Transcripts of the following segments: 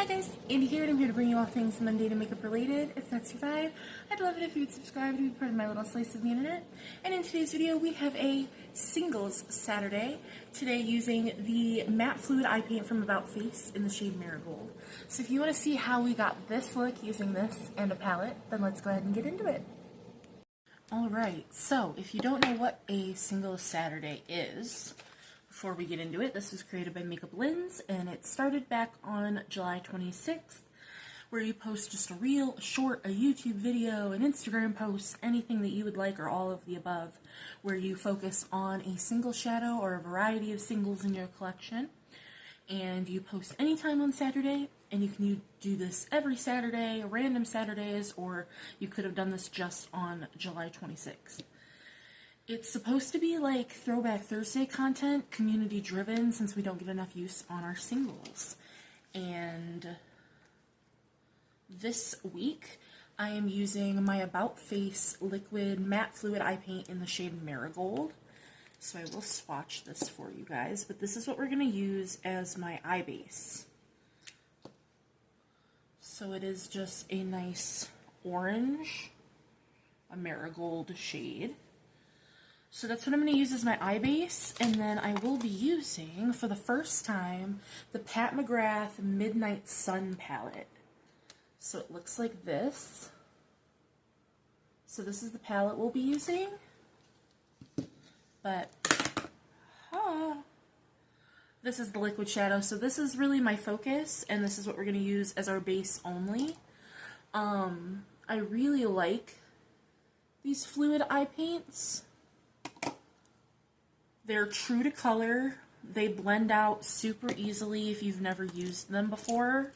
Hi guys, Andy here, and I'm here to bring you all things Monday to makeup related. If that's your vibe, I'd love it if you would subscribe to be part of my little slice of the internet. And in today's video, we have a singles Saturday. Today using the matte fluid eye paint from About Face in the shade Marigold. So if you want to see how we got this look using this and a palette, then let's go ahead and get into it. Alright, so if you don't know what a singles Saturday is, before we get into it, this was created by Makeup Lens, and it started back on July 26th, where you post just a reel, a short, a YouTube video, an Instagram post, anything that you would like, or all of the above, where you focus on a single shadow or a variety of singles in your collection, and you post anytime on Saturday, and you can do this every Saturday, random Saturdays, or you could have done this just on July 26th. It's supposed to be like Throwback Thursday content, community driven, since we don't get enough use on our singles. And this week, I am using my About Face liquid matte fluid eye paint in the shade Marigold. So I will swatch this for you guys, but this is what we're going to use as my eye base. So it is just a nice orange, a marigold shade. So that's what I'm going to use as my eye base, and then I will be using, for the first time, the Pat McGrath Midnight Sun palette. So it looks like this. So this is the palette we'll be using. But, this is the liquid shadow. So this is really my focus, and this is what we're going to use as our base only. I really like these fluid eye paints. They're true to color. They blend out super easily if you've never used them before.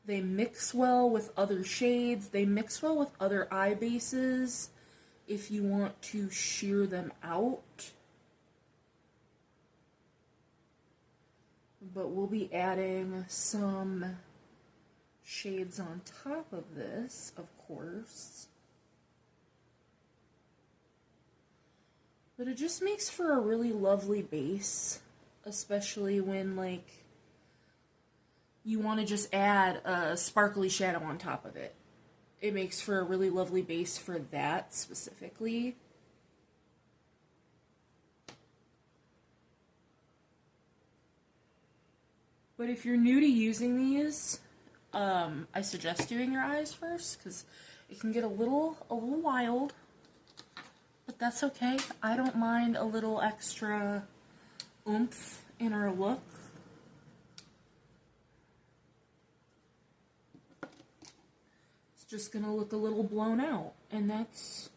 They mix well with other shades. They mix well with other eye bases if you want to sheer them out. But we'll be adding some shades on top of this, of course. But it just makes for a really lovely base, especially when, like, you want to just add a sparkly shadow on top of it. It makes for a really lovely base for that specifically. But if you're new to using these, I suggest doing your eyes first, because it can get a little wild, but that's okay. I don't mind a little extra oomph in our look. It's just gonna look a little blown out, and that's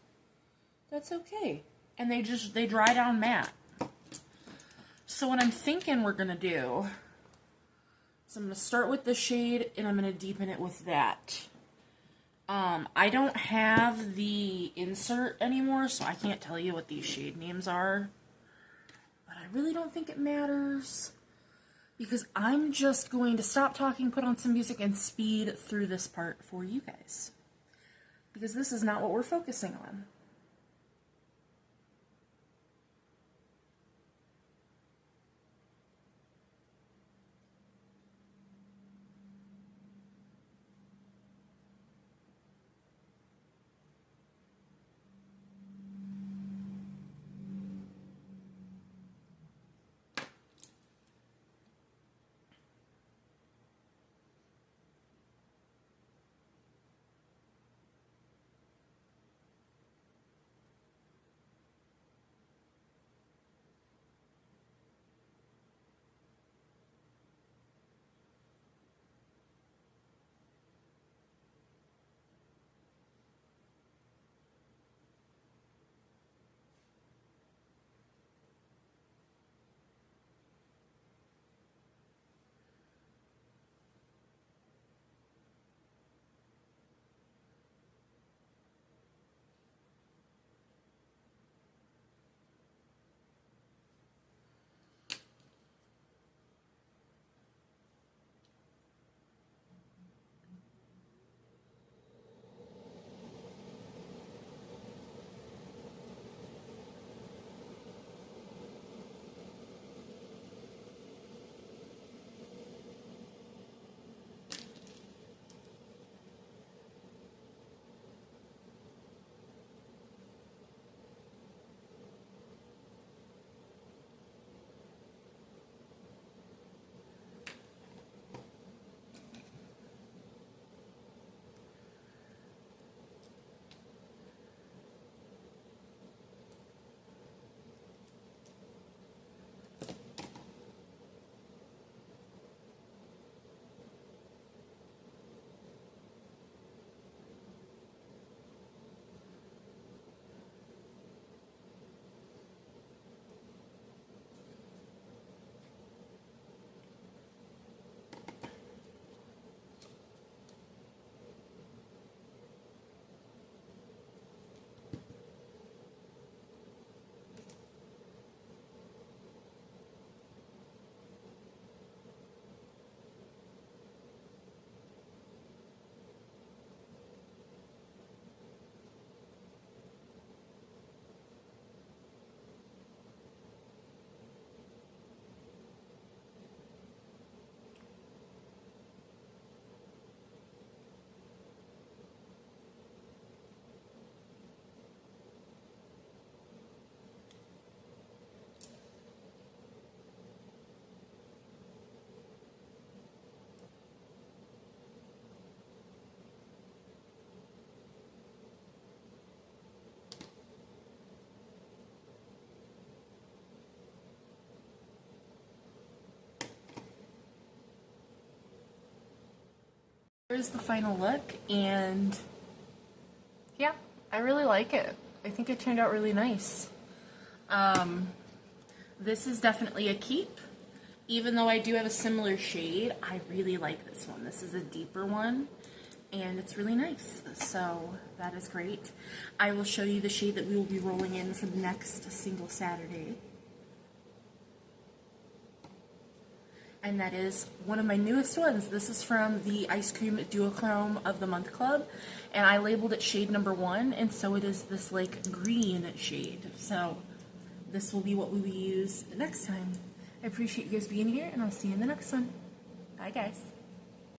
okay. And they dry down matte. So what I'm thinking we're gonna do, so I'm going to start with the shade, and I'm going to deepen it with that. I don't have the insert anymore, so I can't tell you what these shade names are. But I really don't think it matters, because I'm just going to stop talking, put on some music, and speed through this part for you guys. Because this is not what we're focusing on. Here's the final look, and yeah, I really like it. I think it turned out really nice. This is definitely a keep. Even though I do have a similar shade, I really like this one. This is a deeper one, and it's really nice. So that is great. I will show you the shade that we will be rolling in for the next single Saturday. And that is one of my newest ones. This is from the Ice Cream Duochrome of the Month Club, and I labeled it shade number 1, and so it is this like green shade. So this will be what we will use next time. I appreciate you guys being here, and I'll see you in the next one. Bye, guys.